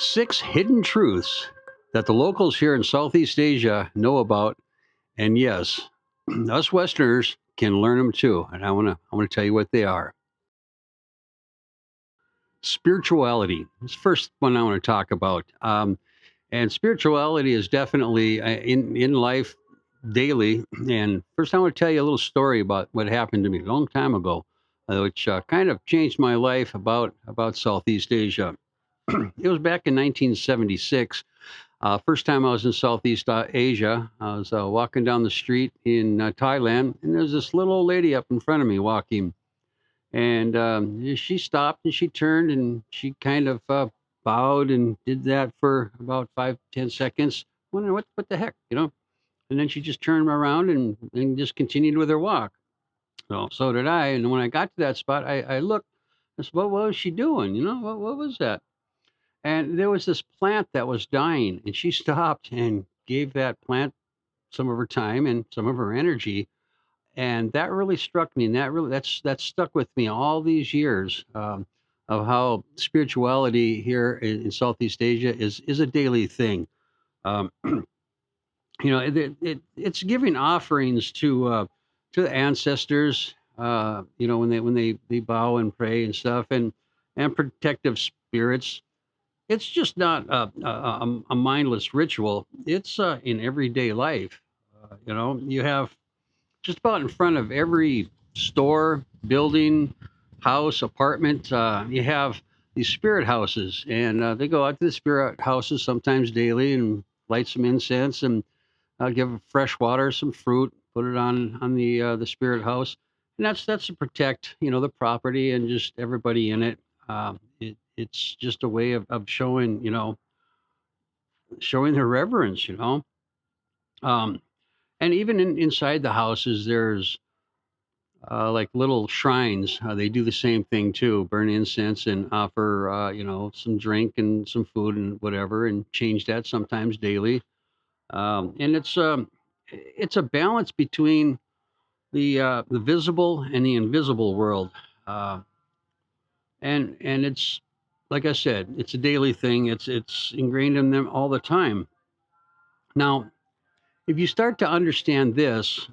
6 hidden truths that the locals here in Southeast Asia know about. And yes, us Westerners can learn them too. And I want to tell you what they are. Spirituality. This first one I want to talk about. And spirituality is definitely in life daily. And first, I want to tell you a little story about what happened to me a long time ago, which kind of changed my life about Southeast Asia. It was back in 1976. First time I was in Southeast Asia, I was walking down the street in Thailand, and there's this little old lady up in front of me walking. And she stopped and she turned and she kind of bowed and did that for about 5, 10 seconds. Wondering what the heck, you know? And then she just turned around and just continued with her walk. So did I. And when I got to that spot, I looked. I said, what was she doing? You know, what was that? And there was this plant that was dying, and she stopped and gave that plant some of her time and some of her energy, and that really struck me, and that's stuck with me all these years, of how spirituality here in Southeast Asia is a daily thing. Um, it's giving offerings to the ancestors. When they bow and pray and stuff, and protective spirits. It's just not a mindless ritual. It's in everyday life. You have just about in front of every store, building, house, apartment, you have these spirit houses, and they go out to the spirit houses sometimes daily and light some incense and give fresh water, some fruit, put it on the spirit house, and that's to protect the property and just everybody in it. It's just a way of showing their reverence. Um, and even inside the houses, there's like little shrines. They do the same thing too, burn incense and offer, some drink and some food and whatever, and change that sometimes daily. And it's a balance between the visible and the invisible world, uh, and it's like I said, it's a daily thing. It's ingrained in them all the time. Now, if you start to understand this,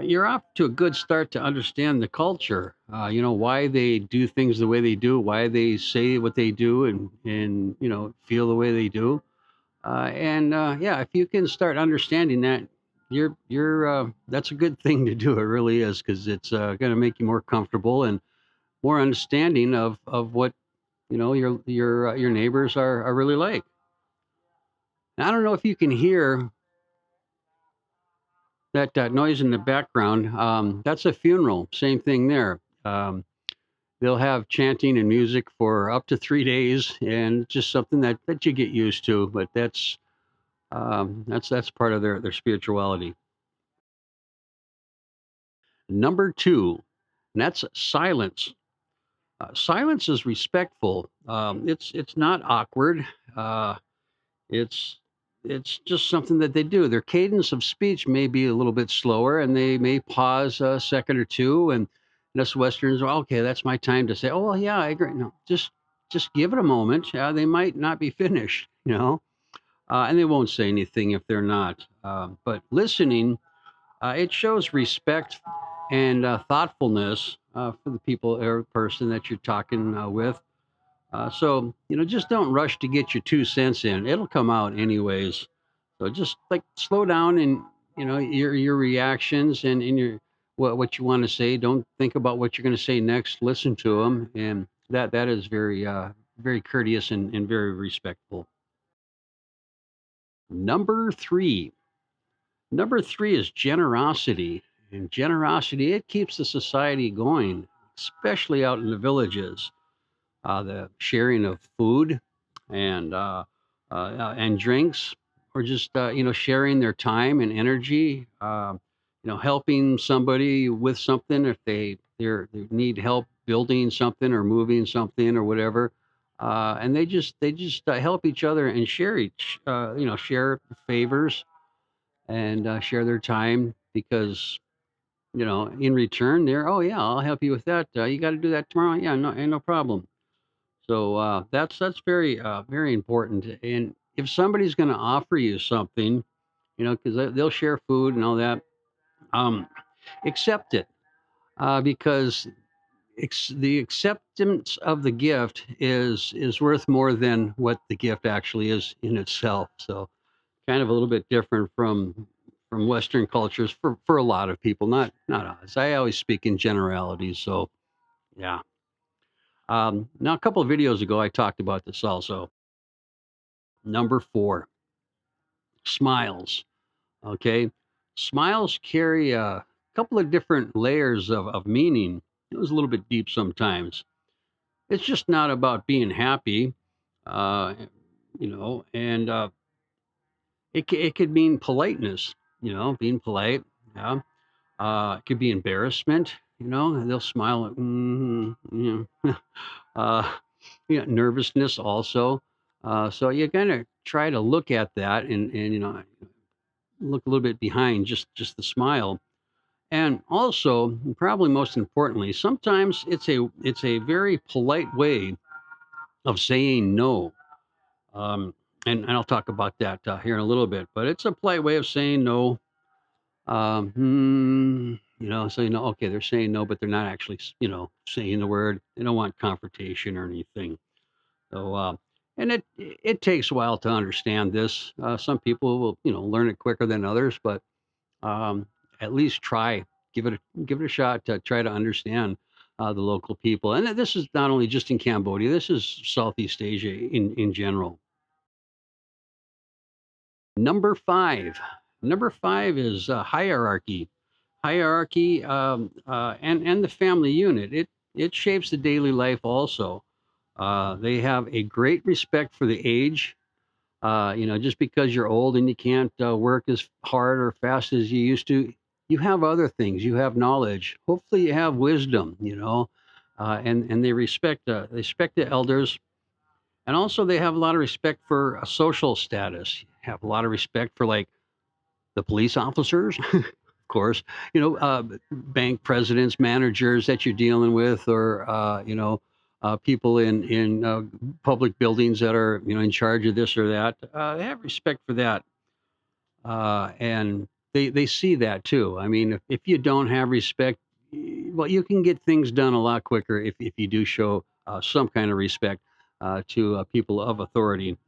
you're off to a good start to understand the culture. Why they do things the way they do, why they say what they do, and feel the way they do. And yeah, if you can start understanding that, you're that's a good thing to do. It really is, because it's going to make you more comfortable and more understanding of what your neighbors are really like. And I don't know if you can hear that noise in the background. That's a funeral. Same thing there. They'll have chanting and music for up to 3 days, and just something that you get used to. But that's part of their spirituality. Number two, and that's silence. Silence is respectful. It's not awkward. Uh, it's it's just something that they do. Their cadence of speech may be a little bit slower, and they may pause a second or two. And us Westerns, well, okay, that's my time to say, oh well, yeah, I agree. No, just give it a moment. They might not be finished, and they won't say anything if they're not. But listening, it shows respect and thoughtfulness for the people or person that you're talking with. So just don't rush to get your 2 cents in. It'll come out anyways. So just like slow down and your reactions and your what you want to say. Don't think about what you're going to say next. Listen to them, and that is very courteous and very respectful. Number three. Number three is generosity. And generosity, it keeps the society going, especially out in the villages. The sharing of food and and drinks, or just sharing their time and energy. Helping somebody with something if they need help building something or moving something or whatever. And they just help each other and share favors and share their time, because in return, they're, oh yeah, I'll help you with that. You got to do that tomorrow. Yeah, no, ain't no problem. So that's very very important. And if somebody's going to offer you something, because they'll share food and all that, um, accept it, because the acceptance of the gift is worth more than what the gift actually is in itself. So kind of a little bit different from Western cultures for a lot of people, not us. I always speak in generalities. So yeah. Now a couple of videos ago, I talked about this also. Number 4, smiles. Okay, smiles carry a couple of different layers of meaning. It was a little bit deep sometimes. It's just not about being happy, uh, and it could mean politeness. Being polite. Yeah. It could be embarrassment. They'll smile at, uh, nervousness also. So you kind of try to look at that and look a little bit behind just the smile. And also, probably most importantly, sometimes it's a very polite way of saying no. Um, and I'll talk about that here in a little bit. But it's a polite way of saying no. So okay, they're saying no, but they're not actually, saying the word. They don't want confrontation or anything. So, and it takes a while to understand this. Some people will, learn it quicker than others, but um, at least try, give it a shot to try to understand the local people. And this is not only just in Cambodia. This is Southeast Asia in general. Number 5. Number 5 is hierarchy. Hierarchy, and the family unit. It shapes the daily life also. They have a great respect for the age. Just because you're old and you can't work as hard or fast as you used to, you have other things. You have knowledge. Hopefully, you have wisdom. And they respect the elders, and also they have a lot of respect for a social status. Have a lot of respect for, like, the police officers, of course, bank presidents, managers that you're dealing with, or people in public buildings that are in charge of this or that. They have respect for that, and they see that too. I mean, if you don't have respect, well, you can get things done a lot quicker if you do show some kind of respect to people of authority.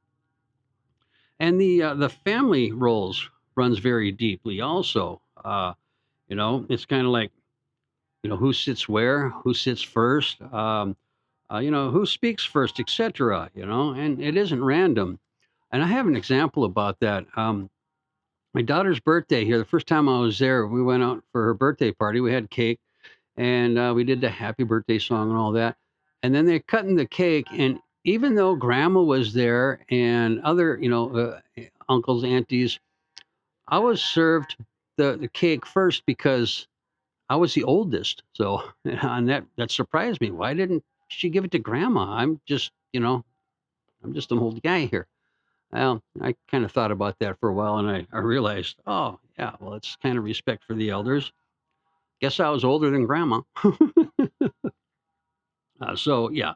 And the family roles runs very deeply also. It's kind of like, who sits where, who sits first, who speaks first, etc. And it isn't random. And I have an example about that. My daughter's birthday here, the first time I was there, we went out for her birthday party. We had cake, and we did the happy birthday song and all that. And then they're cutting the cake, and even though grandma was there and other, uncles, aunties, I was served the cake first because I was the oldest. So, and that surprised me. Why didn't she give it to grandma? I'm just an old guy here. Well, I kind of thought about that for a while, and I realized, oh yeah, well, it's kind of respect for the elders. Guess I was older than grandma. So yeah,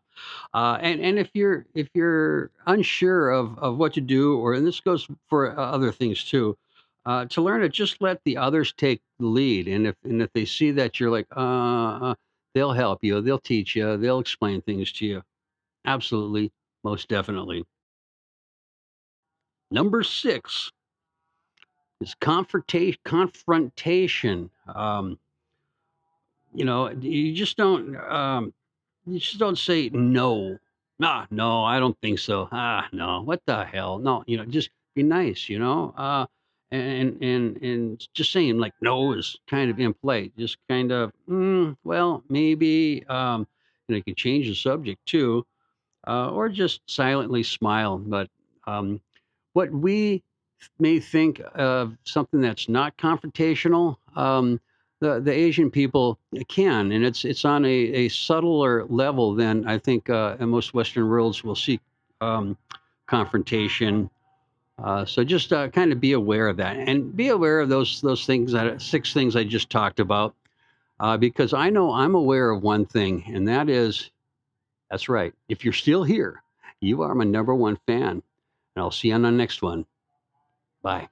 and if you're unsure of what to do, or, and this goes for other things too, to learn to just let the others take the lead. And if they see that you're like, they'll help you, they'll teach you, they'll explain things to you. Absolutely, most definitely. Number 6 is confrontation. You just don't. You just don't say no. Ah, no, I don't think so. Ah, no, what the hell? No, just be nice. And just saying like no is kind of impolite. Just kind of, well, maybe. You can change the subject too, or just silently smile. But what we may think of something that's not confrontational, the Asian people can, and it's on a subtler level than I think in most Western worlds will see confrontation. So just kind of be aware of that, and be aware of those things, that 6 things I just talked about, because I know I'm aware of one thing, and that is That's right. If you're still here, you are my number one fan. And I'll see you on the next one. Bye.